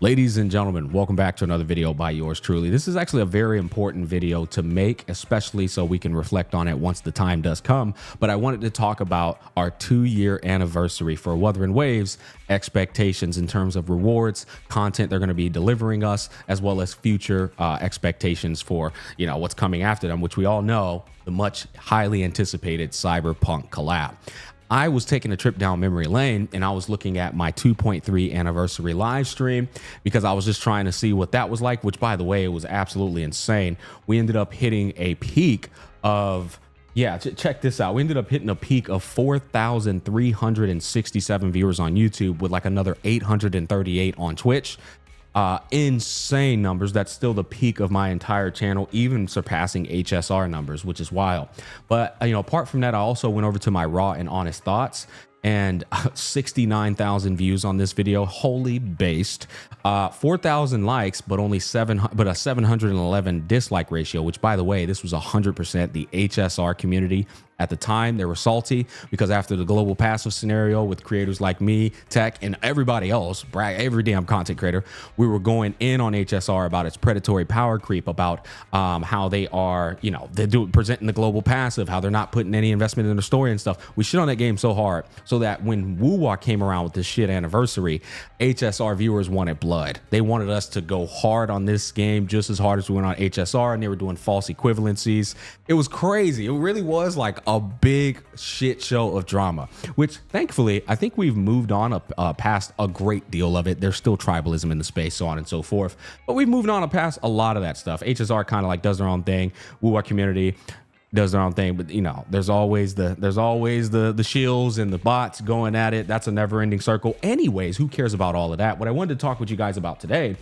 Ladies and gentlemen, welcome back to another video by yours truly. This is actually a very important video to make, especially so we can reflect on it once the time does come. But I wanted to talk about our 2-year anniversary for Wuthering Waves, expectations in terms of rewards, content they're going to be delivering us, as well as future expectations for, what's coming after them, which we all know, the much highly anticipated Cyberpunk collab. I was taking a trip down memory lane and I was looking at my 2.3 anniversary live stream because I was just trying to see what that was like, which, by the way, it was absolutely insane. We ended up hitting a peak of, check this out. We ended up hitting a peak of 4,367 viewers on YouTube with like another 838 on Twitch. Insane numbers. That's still the peak of my entire channel, even surpassing HSR numbers, which is wild. But apart from that, I also went over to my raw and honest thoughts, and 69,000 views on this video. Holy based. 4,000 likes, but only a 711 dislike ratio, which, by the way, this was 100% the HSR community. At the time, they were salty because after the global passive scenario with creators like me, Tech, and everybody else, every damn content creator, we were going in on HSR about its predatory power creep, about how they are, presenting the global passive, how they're not putting any investment in the story and stuff. We shit on that game so hard so that when WuWa came around with this shit anniversary, HSR viewers wanted blood. They wanted us to go hard on this game just as hard as we went on HSR, and they were doing false equivalencies. It was crazy. It really was like a big shit show of drama, which thankfully I think we've moved on past a great deal of it. There's still tribalism in the space, so on and so forth, but we've moved on past a lot of that stuff. HSR kind of like does their own thing. WuWa community does their own thing, but there's always the shills and the bots going at it. That's a never-ending circle. Anyways, who cares about all of that? What I wanted to talk with you guys about today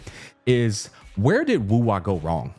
is, where did WuWa go wrong?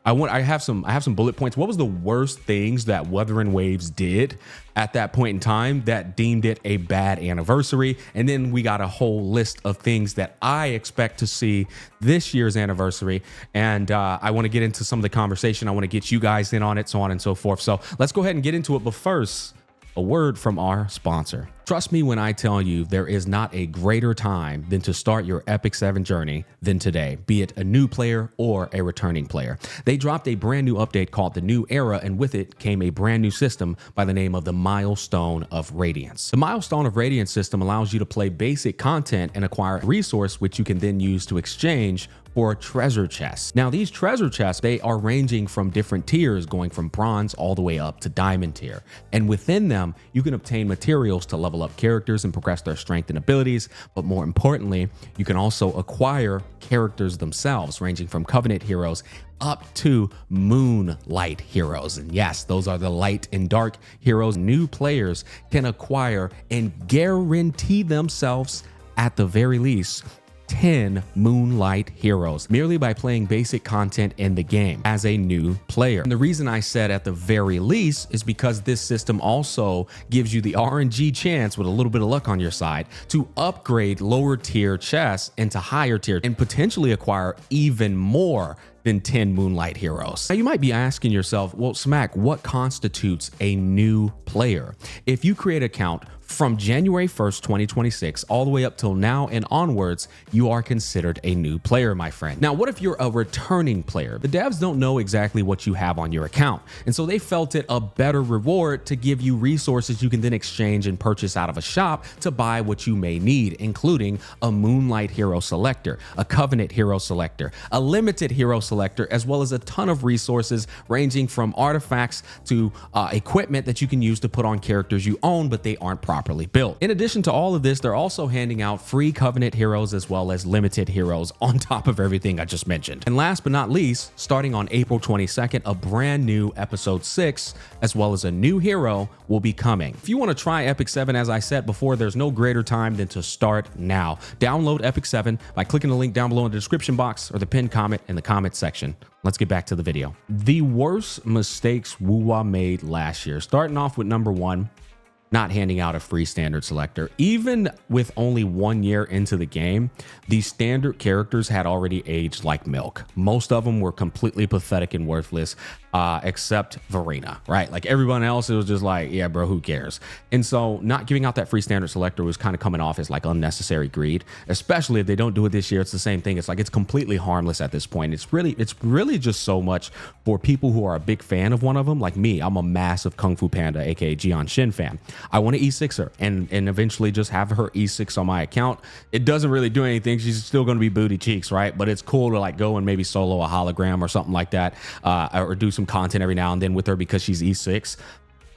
I have some bullet points. What was the worst things that Wuthering Waves did at that point in time that deemed it a bad anniversary? And then we got a whole list of things that I expect to see this year's anniversary. And I want to get into some of the conversation. I want to get you guys in on it, so on and so forth. So let's go ahead and get into it. But first, a word from our sponsor. Trust me when I tell you there is not a greater time than to start your Epic 7 journey than today, be it a new player or a returning player. They dropped a brand new update called the New Era, and with it came a brand new system by the name of the Milestone of Radiance. The Milestone of Radiance system allows you to play basic content and acquire a resource which you can then use to exchange for treasure chests. Now, these treasure chests, they are ranging from different tiers, going from bronze all the way up to diamond tier. And within them, you can obtain materials to level up characters and progress their strength and abilities. But more importantly, you can also acquire characters themselves, ranging from Covenant heroes up to Moonlight heroes. And yes, those are the light and dark heroes new players can acquire and guarantee themselves, at the very least, 10 Moonlight heroes merely by playing basic content in the game as a new player. And the reason I said at the very least is because this system also gives you the RNG chance, with a little bit of luck on your side, to upgrade lower tier chests into higher tier and potentially acquire even more than 10 Moonlight heroes. Now, you might be asking yourself, well, Smack, what constitutes a new player? If you create an account from January 1st, 2026, all the way up till now and onwards, you are considered a new player, my friend. Now, what if you're a returning player? The devs don't know exactly what you have on your account, and so they felt it a better reward to give you resources you can then exchange and purchase out of a shop to buy what you may need, including a Moonlight hero selector, a Covenant hero selector, a limited hero selector, as well as a ton of resources ranging from artifacts to equipment that you can use to put on characters you own, but they aren't properly built. In addition to all of this, they're also handing out free Covenant heroes as well as limited heroes on top of everything I just mentioned. And last but not least, starting on April 22nd, a brand new episode 6 as well as a new hero will be coming. If you want to try Epic 7, as I said before, there's no greater time than to start now. Download Epic 7 by clicking the link down below in the description box or the pinned comment in the comment section. Let's get back to the video. The worst mistakes WuWa made last year. Starting off with number 1, not handing out a free standard selector. Even with only 1 year into the game, the standard characters had already aged like milk. Most of them were completely pathetic and worthless, except Verena, right? Like everyone else, it was just like, yeah, bro, who cares? And so not giving out that free standard selector was kind of coming off as like unnecessary greed, especially if they don't do it this year. It's the same thing. It's like, it's completely harmless at this point. It's really just so much for people who are a big fan of one of them. Like me, I'm a massive Kung Fu Panda, aka Jian Shin fan. I want to E6 her and eventually just have her E6 on my account. It doesn't really do anything. She's still going to be booty cheeks, right? But it's cool to like go and maybe solo a hologram or something like that, or do some content every now and then with her because she's E6.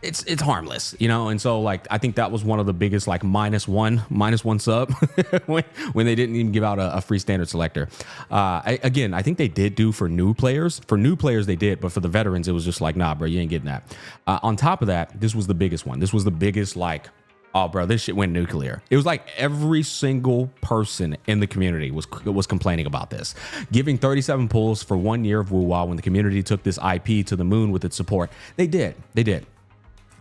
It's harmless, you know? And so like, I think that was one of the biggest like minus one sub when they didn't even give out a free standard selector. Again, I think they did do for new players. For new players, they did, but for the veterans, it was just like, nah, bro, you ain't getting that. On top of that, this was the biggest one. This was the biggest like, oh, bro, this shit went nuclear. It was like every single person in the community was complaining about this. Giving 37 pulls for 1 year of WuWa when the community took this IP to the moon with its support. They did.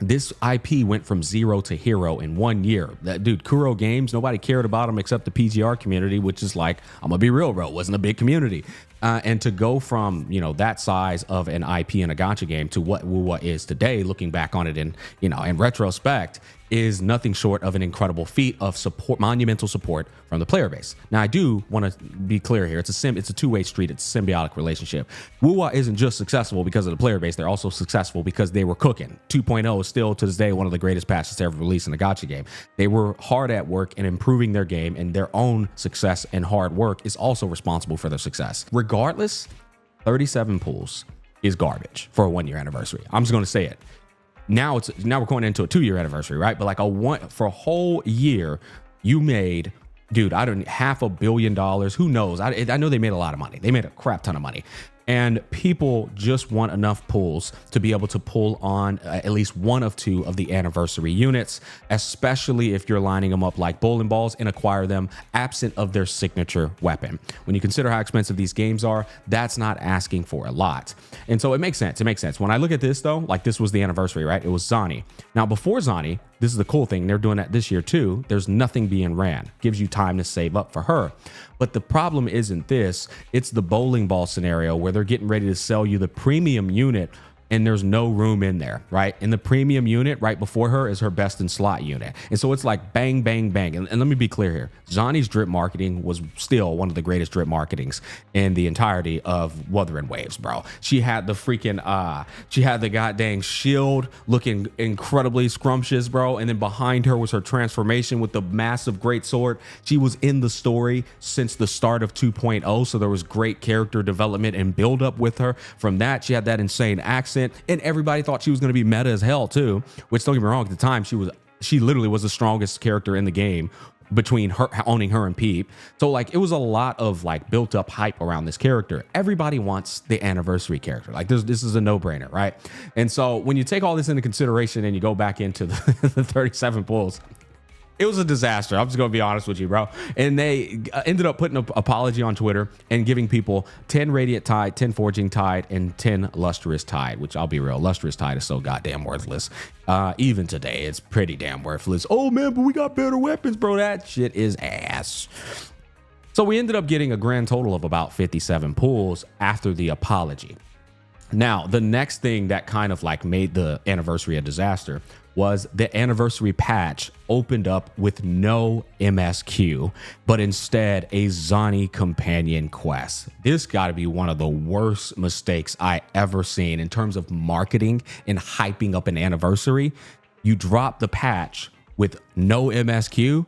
This IP went from 0 to hero in 1 year. That dude, Kuro Games, nobody cared about him except the PGR community, which is like, I'm gonna be real, bro, it wasn't a big community. And to go from, you know, that size of an IP in a gacha game to what WuWa is today, looking back on it in, you know, in retrospect, is nothing short of an incredible feat of support, monumental support from the player base. Now, I do want to be clear here. It's a two-way street. It's a symbiotic relationship. WuWa isn't just successful because of the player base. They're also successful because they were cooking. 2.0 is still to this day one of the greatest patches ever released in a gacha game. They were hard at work in improving their game, and their own success and hard work is also responsible for their success. Regardless, 37 pulls is garbage for a 1 year anniversary. I'm just going to say it. Now we're going into a 2 year anniversary, right? But like for a whole year, you made, dude, I don't $500 million. Who knows? I know they made a lot of money. They made a crap ton of money. And people just want enough pulls to be able to pull on at least one of two of the anniversary units, especially if you're lining them up like bowling balls and acquire them absent of their signature weapon. When you consider how expensive these games are, that's not asking for a lot. And so it makes sense. It makes sense. When I look at this though, like this was the anniversary, right? It was Zani. Now before Zani, this is the cool thing. They're doing that this year too. There's nothing being ran. Gives you time to save up for her. But the problem isn't this. It's the bowling ball scenario where they're getting ready to sell you the premium unit and there's no room in there, right? And the premium unit right before her is her best in slot unit. And so it's like bang, bang, bang. And let me be clear here. Zani's drip marketing was still one of the greatest drip marketings in the entirety of Wuthering Waves, bro. She had the freaking, she had the goddamn shield looking incredibly scrumptious, bro. And then behind her was her transformation with the massive great sword. She was in the story since the start of 2.0. So there was great character development and build up with her. From that, she had that insane accent. And everybody thought she was going to be meta as hell too, which don't get me wrong, at the time she literally was the strongest character in the game between her owning her and Peep. So like it was a lot of like built up hype around this character. Everybody wants the anniversary character. Like this is a no-brainer, right? And so when you take all this into consideration and you go back into the 37 pulls, it was a disaster. I'm just going to be honest with you, bro. And they ended up putting an apology on Twitter and giving people 10 Radiant Tide, 10 Forging Tide, and 10 Lustrous Tide, which I'll be real. Lustrous Tide is so goddamn worthless. Even today, it's pretty damn worthless. Oh, man, but we got better weapons, bro. That shit is ass. So we ended up getting a grand total of about 57 pulls after the apology. Now, the next thing that kind of like made the anniversary a disaster was the anniversary patch opened up with no MSQ, but instead a Zani companion quest. This got to be one of the worst mistakes I ever seen in terms of marketing and hyping up an anniversary. You drop the patch with no MSQ.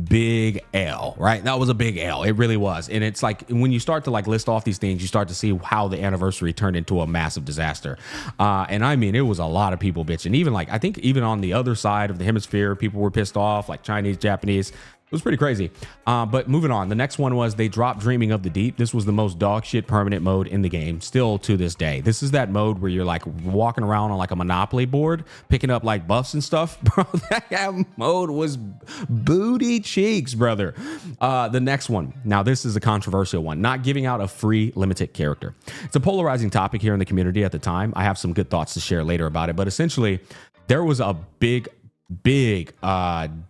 Big L, right? That was a big L. It really was. And it's like when you start to like list off these things, you start to see how the anniversary turned into a massive disaster. And I mean, it was a lot of people bitching. Even like, I think even on the other side of the hemisphere, people were pissed off, like Chinese, Japanese. It was pretty crazy. But moving on, the next one was they dropped Dreaming of the Deep. This was the most dog shit permanent mode in the game, still to this day. This is that mode where you're like walking around on like a Monopoly board, picking up like buffs and stuff. Bro, that mode was booty cheeks, brother. The next one. Now, this is a controversial one. Not giving out a free limited character. It's a polarizing topic here in the community at the time. I have some good thoughts to share later about it. But essentially, there was a big big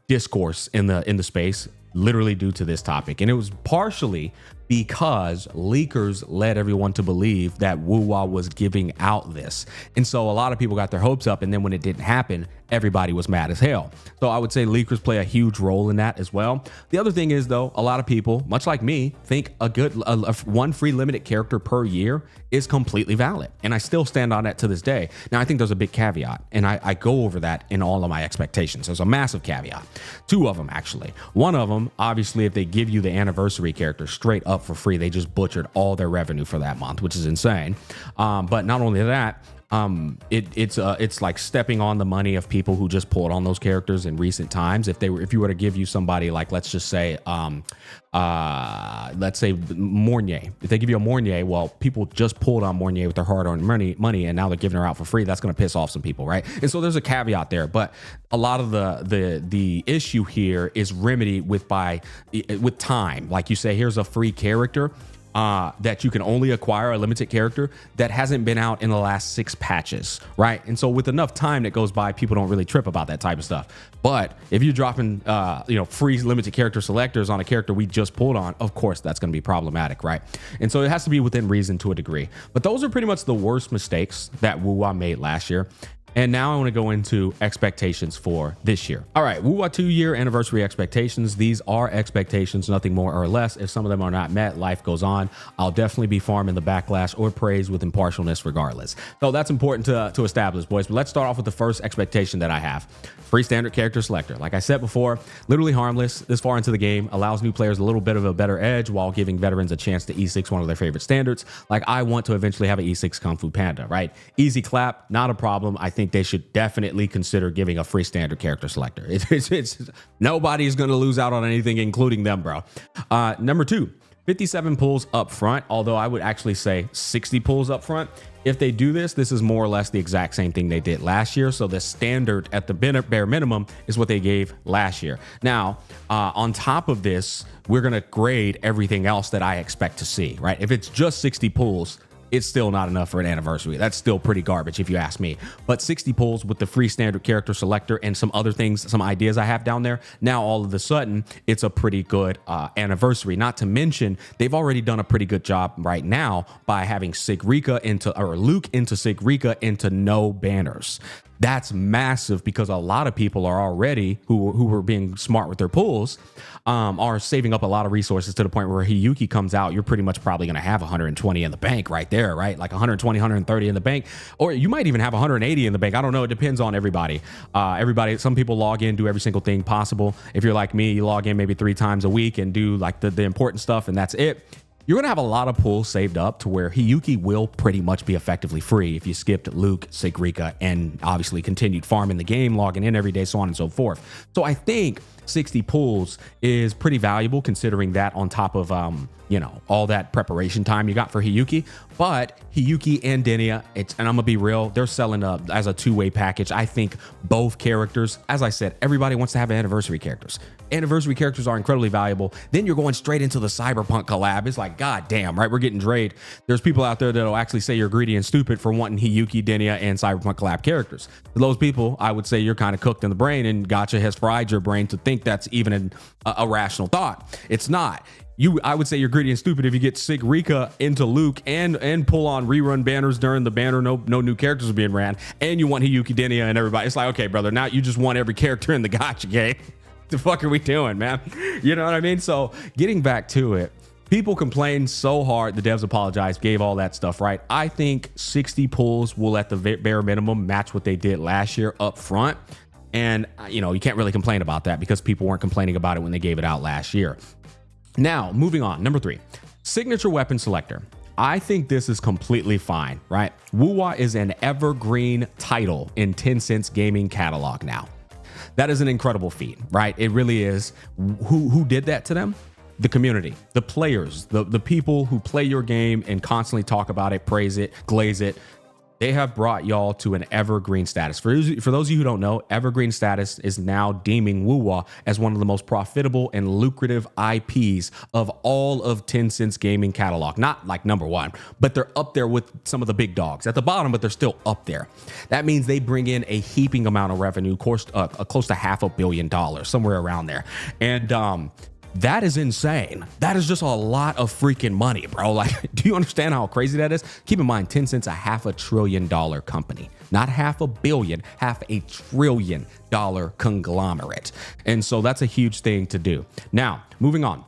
discourse in the space, literally due to this topic. And it was partially because leakers led everyone to believe that WuWa was giving out this. And so a lot of people got their hopes up, and then when it didn't happen, everybody was mad as hell. So I would say leakers play a huge role in that as well. The other thing is, though, a lot of people, much like me, think a one free limited character per year is completely valid. And I still stand on that to this day. Now, I think there's a big caveat, and I go over that in all of my expectations. There's a massive caveat. Two of them, actually. One of them, obviously, if they give you the anniversary character straight up for free, they just butchered all their revenue for that month, which is insane. But not only that, it's like stepping on the money of people who just pulled on those characters in recent times. If you were to give you somebody like, let's just say, let's say Mornier, if they give you a Mornier, well, people just pulled on Mornier with their hard-earned money, and now they're giving her out for free. That's going to piss off some people, right? And so there's a caveat there, but a lot of the issue here is remedied with time. Like you say, here's a free character that you can only acquire, a limited character that hasn't been out in the last 6 patches, right? And so with enough time that goes by, people don't really trip about that type of stuff. But if you're dropping free limited character selectors on a character we just pulled on, of course that's going to be problematic, right? And so it has to be within reason to a degree. But those are pretty much the worst mistakes that WuWa made last year. And now I want to go into expectations for this year. All right, WuWa 2-year anniversary expectations. These are expectations, nothing more or less. If some of them are not met, life goes on. I'll definitely be farming the backlash or praise with impartialness regardless. So that's important to establish, boys. But let's start off with the first expectation that I have. Free standard character selector. Like I said before, literally harmless this far into the game, allows new players a little bit of a better edge while giving veterans a chance to E6 one of their favorite standards. Like I want to eventually have an E6 Kung Fu Panda, right? Easy clap, not a problem. I think they should definitely consider giving a free standard character selector. It's nobody's going to lose out on anything, including them, bro. Number 2, 57 pulls up front, although I would actually say 60 pulls up front. If they do this, this is more or less the exact same thing they did last year. So the standard at the bare minimum is what they gave last year. Now, on top of this, we're going to grade everything else that I expect to see, right? If it's just 60 pulls, it's still not enough for an anniversary. That's still pretty garbage if you ask me. But 60 pulls with the free standard character selector and some other things, some ideas I have down there, now all of a sudden it's a pretty good anniversary. Not to mention they've already done a pretty good job right now by having Luke into Sigrika into no banners. That's massive because a lot of people are already who were being smart with their pulls are saving up a lot of resources to the point where Hiyuki comes out, you're pretty much probably going to have 120 in the bank right there, right? Like 120, 130 in the bank, or you might even have 180 in the bank. I don't know. It depends on everybody. Some people log in, do every single thing possible. If you're like me, you log in maybe 3 times a week and do like the important stuff, and that's it. You're going to have a lot of pulls saved up to where Hiyuki will pretty much be effectively free if you skipped Luke, Sigrika, and obviously continued farming the game, logging in every day, so on and so forth. So I think 60 pulls is pretty valuable considering that on top of, all that preparation time you got for Hiyuki. But Hiyuki and Denia, and I'm gonna be real, they're selling as a 2-way package. I think both characters, as I said, everybody wants to have anniversary characters. Anniversary characters are incredibly valuable. Then you're going straight into the Cyberpunk collab. It's like, god damn, right? We're getting drayed. There's people out there that'll actually say you're greedy and stupid for wanting Hiyuki, Denia, and Cyberpunk collab characters. For those people, I would say you're kind of cooked in the brain, and Gacha has fried your brain to think that's even a rational thought. It's not. I would say you're greedy and stupid if you get Sigrika into Luke and pull on rerun banners during the banner. No new characters are being ran, and you want Hiyuki, Denia, and everybody. It's like, okay, brother, now you just want every character in the Gacha game. The fuck are we doing, man? You know what I mean? So getting back to it, people complained so hard. The devs apologized, gave all that stuff, right? I think 60 pulls will at the bare minimum match what they did last year up front. And, you can't really complain about that because people weren't complaining about it when they gave it out last year. Now, moving on. Number 3, signature weapon selector. I think this is completely fine, right? WuWa is an evergreen title in Tencent's gaming catalog now. That is an incredible feat, right? It really is. Who did that to them? The community, the players, the people who play your game and constantly talk about it, praise it, glaze it. they have brought y'all to an evergreen status. For those of you who don't know, evergreen status is now deeming WuWa as one of the most profitable and lucrative IPs of all of Tencent's gaming catalog. Not like number one, but they're up there with some of the big dogs. At the bottom, but they're still up there. That means they bring in a heaping amount of revenue, close to $500 million, somewhere around there. And that is insane. That is just a lot of freaking money, bro. Like, do you understand how crazy that is? Keep in mind, Tencent's a $500 billion company, not $500 million, $500 billion conglomerate. And so that's a huge thing to do. Now, moving on.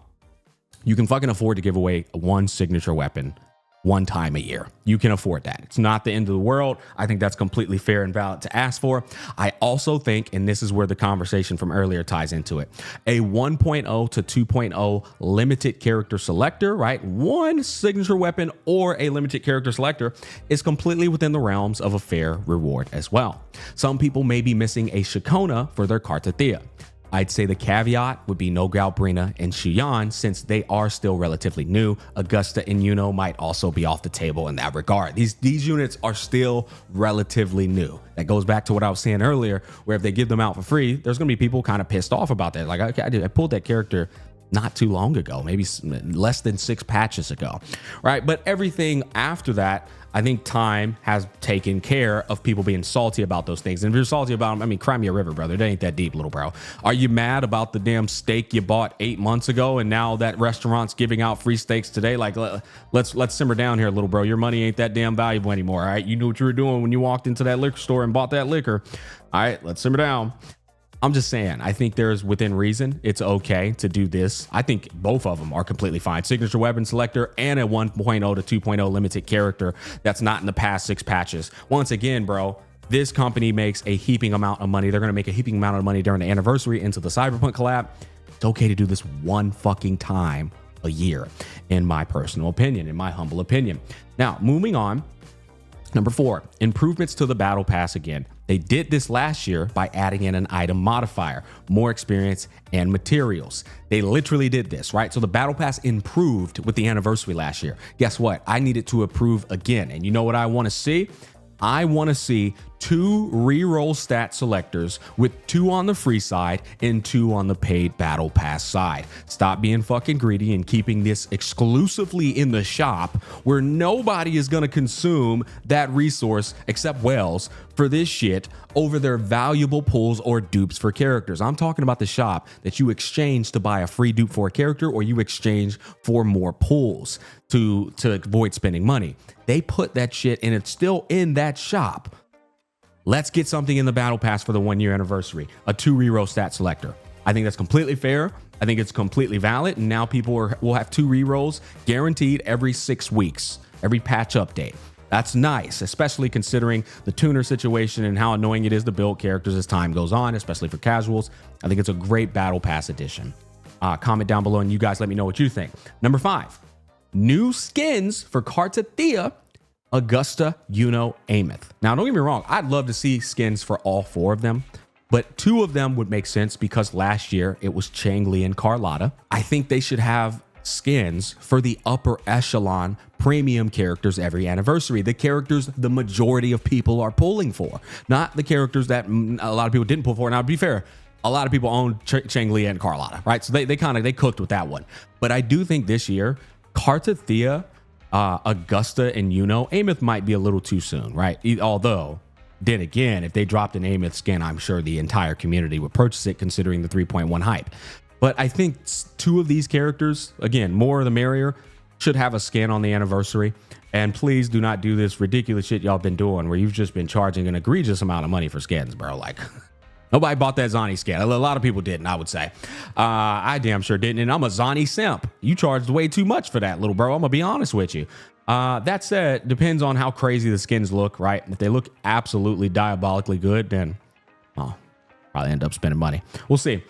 You can fucking afford to give away one signature weapon one time a year. You can afford that. It's not the end of the world. I think that's completely fair and valid to ask for. I also think, and this is where the conversation from earlier ties into it, a 1.0 to 2.0 limited character selector, right? One signature weapon or a limited character selector is completely within the realms of a fair reward as well. Some people may be missing a Shikona for their Carta Thea. I'd say the caveat would be no Galbrina and Xi'an, since they are still relatively new. Augusta and Yuno might also be off the table in that regard. These units are still relatively new. That goes back to what I was saying earlier, where if they give them out for free, there's going to be people kind of pissed off about that. Like, okay, I pulled that character not too long ago, maybe less than 6 patches ago, right? But everything after that, I think time has taken care of people being salty about those things. And if you're salty about them, I mean, cry me a river, brother. It ain't that deep, little bro. Are you mad about the damn steak you bought 8 months ago and now that restaurant's giving out free steaks today? Like, let's simmer down here, little bro. Your money ain't that damn valuable anymore, all right? You knew what you were doing when you walked into that liquor store and bought that liquor. All right, let's simmer down. I'm just saying, I think there's within reason. It's okay to do this. I think both of them are completely fine. Signature weapon selector and a 1.0 to 2.0 limited character that's not in the past 6 patches. Once again, bro, this company makes a heaping amount of money. They're going to make a heaping amount of money during the anniversary into the Cyberpunk collab. It's okay to do this one fucking time a year, in my personal opinion, in my humble opinion. Now, moving on. Number 4, improvements to the battle pass again. They did this last year by adding in an item modifier, more experience and materials. They literally did this, right? So the battle pass improved with the anniversary last year. Guess what? I need it to improve again. And you know what I want to see? I want to see 2 reroll stat selectors with 2 on the free side and 2 on the paid battle pass side. Stop being fucking greedy and keeping this exclusively in the shop where nobody is going to consume that resource except whales for this shit over their valuable pulls or dupes for characters. I'm talking about the shop that you exchange to buy a free dupe for a character, or you exchange for more pulls to avoid spending money. They put that shit and it's still in that shop. Let's get something in the battle pass for the 1-year anniversary, a 2 reroll stat selector. I think that's completely fair. I think it's completely valid. And now people will have 2 rerolls guaranteed every 6 weeks, every patch update. That's nice, especially considering the tuner situation and how annoying it is to build characters as time goes on, especially for casuals. I think it's a great battle pass addition. Comment down below and you guys let me know what you think. Number 5, new skins for Carta Thea, Augusta, Yuno, Ameth. Now, don't get me wrong. I'd love to see skins for all 4 of them, but 2 of them would make sense because last year it was Changli and Carlotta. I think they should have skins for the upper echelon premium characters every anniversary. The characters the majority of people are pulling for, not the characters that a lot of people didn't pull for. Now, to be fair, a lot of people own Changli and Carlotta, right? So they cooked with that one. But I do think this year, Carta Thea, Augusta and Yuno, Ameth might be a little too soon, right? Although, then again, if they dropped an Ameth skin, I'm sure the entire community would purchase it considering the 3.1 hype. But I think 2 of these characters, again, more the merrier, should have a skin on the anniversary. And please do not do this ridiculous shit y'all been doing where you've just been charging an egregious amount of money for skins, bro. Like, nobody bought that Zani skin. A lot of people didn't, I would say. I damn sure didn't. And I'm a Zani simp. You charged way too much for that, little bro. I'm going to be honest with you. That said, depends on how crazy the skins look, right? If they look absolutely diabolically good, then I'll probably end up spending money. We'll see.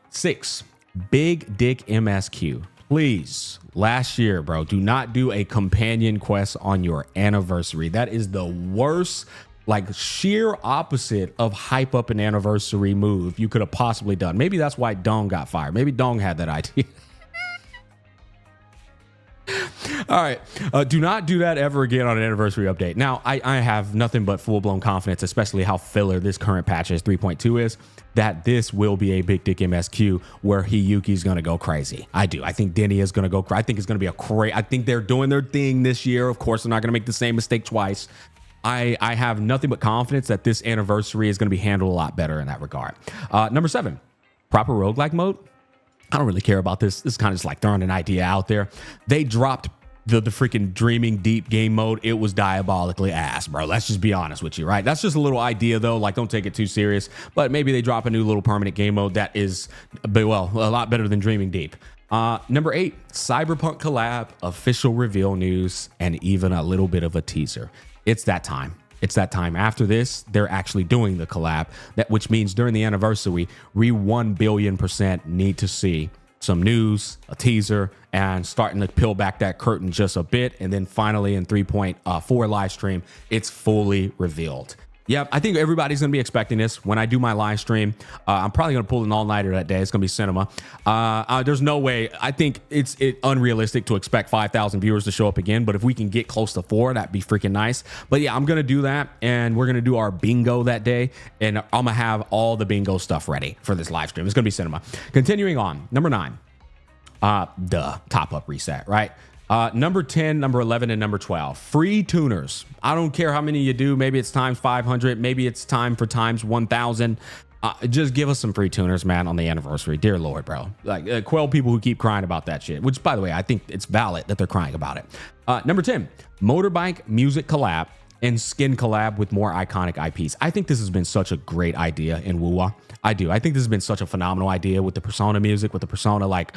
6, Big Dick MSQ. Please, last year, bro, do not do a companion quest on your anniversary. That is the worst, like sheer opposite of hype up an anniversary move you could have possibly done. Maybe that's why Dong got fired. Maybe Dong had that idea. All right. Do not do that ever again on an anniversary update. Now, I have nothing but full-blown confidence, especially how filler this current patch is 3.2 is, that this will be a big dick MSQ where Hiyuki's going to go crazy. I do. I think Denny is going to go crazy. I think it's going to be a crazy. I think they're doing their thing this year. Of course, they're not going to make the same mistake twice. I have nothing but confidence that this anniversary is going to be handled a lot better in that regard. Number 7, proper roguelike mode. I don't really care about this. This is kind of just like throwing an idea out there. They dropped the freaking Dreaming Deep game mode. It was diabolically ass, bro. Let's just be honest with you, right? That's just a little idea though. Like, don't take it too serious, but maybe they drop a new little permanent game mode that is, well, a lot better than Dreaming Deep. Number 8, Cyberpunk collab, official reveal news, and even a little bit of a teaser. It's that time. It's that time. After this, they're actually doing the collab, which means during the anniversary, we 1,000,000,000% need to see some news, a teaser, and starting to peel back that curtain just a bit. And then finally in 3.4 live stream, it's fully revealed. Yeah, I think everybody's going to be expecting this. When I do my live stream, I'm probably going to pull an all-nighter that day. It's going to be cinema. There's no way. I think it's unrealistic to expect 5,000 viewers to show up again. But if we can get close to 4, that'd be freaking nice. But yeah, I'm going to do that. And we're going to do our bingo that day. And I'm going to have all the bingo stuff ready for this live stream. It's going to be cinema. Continuing on. Number 9. Top-up reset, right? Number 10, number 11, and number 12. Free tuners. I don't care how many you do. Maybe it's times 500. Maybe it's time for times 1,000. Just give us some free tuners, man, on the anniversary. Dear Lord, bro. Like, quell people who keep crying about that shit, which, by the way, I think it's valid that they're crying about it. Number 10, motorbike music collab and skin collab with more iconic IPs. I think this has been such a great idea in WuWa. I do. I think this has been such a phenomenal idea with the Persona music, with the Persona like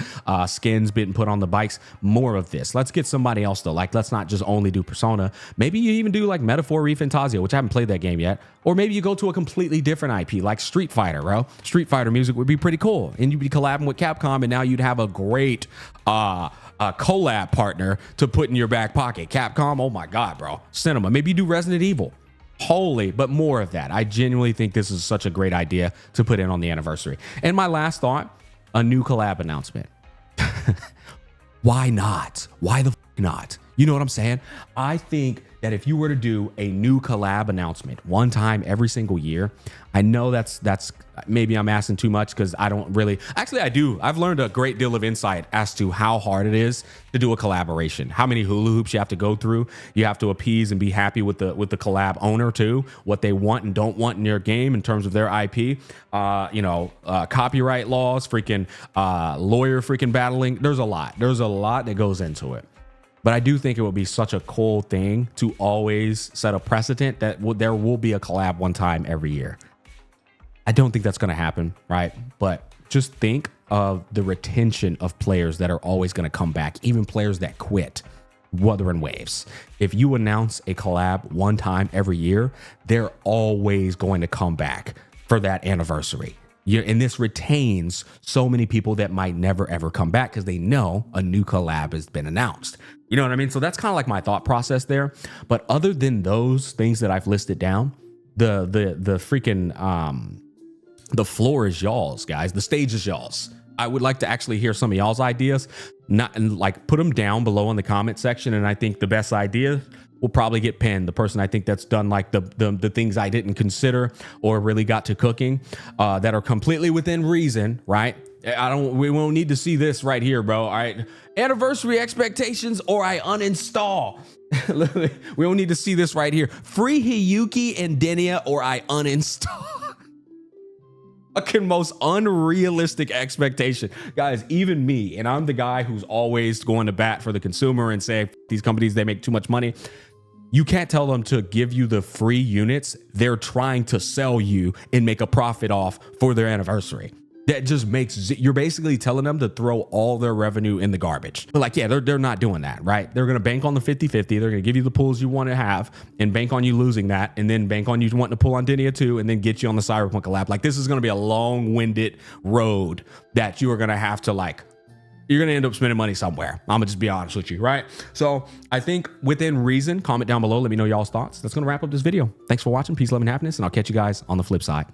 skins being put on the bikes. More of this. Let's get somebody else though. Like, let's not just only do Persona. Maybe you even do like Metaphor ReFantazio, which I haven't played that game yet. Or maybe you go to a completely different IP like Street Fighter, bro. Street Fighter music would be pretty cool. And you'd be collabing with Capcom, and now you'd have a great collab partner to put in your back pocket. Capcom, oh my God, bro. Cinema. Maybe you do Resident Evil. Holy, but more of that. I genuinely think this is such a great idea to put in on the anniversary. And my last thought, a new collab announcement. Why not? Why the not? You know what I'm saying? I think that if you were to do a new collab announcement one time every single year, I know that's maybe I'm asking too much because I don't really, actually I do. I've learned a great deal of insight as to how hard it is to do a collaboration, how many hula hoops you have to go through. You have to appease and be happy with the collab owner too, what they want and don't want in your game in terms of their IP, copyright laws, freaking lawyer freaking battling. There's a lot that goes into it. But I do think it would be such a cool thing to always set a precedent that there will be a collab one time every year. I don't think that's going to happen, right? But just think of the retention of players that are always going to come back, even players that quit Wuthering Waves. If you announce a collab one time every year, they're always going to come back for that anniversary. And this retains so many people that might never, ever come back because they know a new collab has been announced. You know what I mean? So that's kind of like my thought process there. But other than those things that I've listed down, the freaking the floor is y'all's, guys. The stage is y'all's. I would like to actually hear some of y'all's ideas, not and like put them down below in the comment section. And I think the best idea will probably get pinned. The person I think that's done like the things I didn't consider or really got to cooking that are completely within reason, right? We won't need to see this right here, bro. All right. Anniversary expectations or I uninstall. We don't need to see this right here. Free Hiyuki and Denia or I uninstall. Fucking most unrealistic expectation. Guys, even me, and I'm the guy who's always going to bat for the consumer and say these companies, they make too much money. You can't tell them to give you the free units. They're trying to sell you and make a profit off for their anniversary. That just makes, you're basically telling them to throw all their revenue in the garbage. But like, yeah, they're not doing that, right? They're going to bank on the 50-50. They're going to give you the pools you want to have and bank on you losing that. And then bank on you wanting to pull on Denia too. And then get you on the Cyberpunk collab. Like, this is going to be a long-winded road that you are going to have to like, you're going to end up spending money somewhere. I'm going to just be honest with you, right? So I think within reason, comment down below. Let me know y'all's thoughts. That's going to wrap up this video. Thanks for watching. Peace, love, and happiness. And I'll catch you guys on the flip side.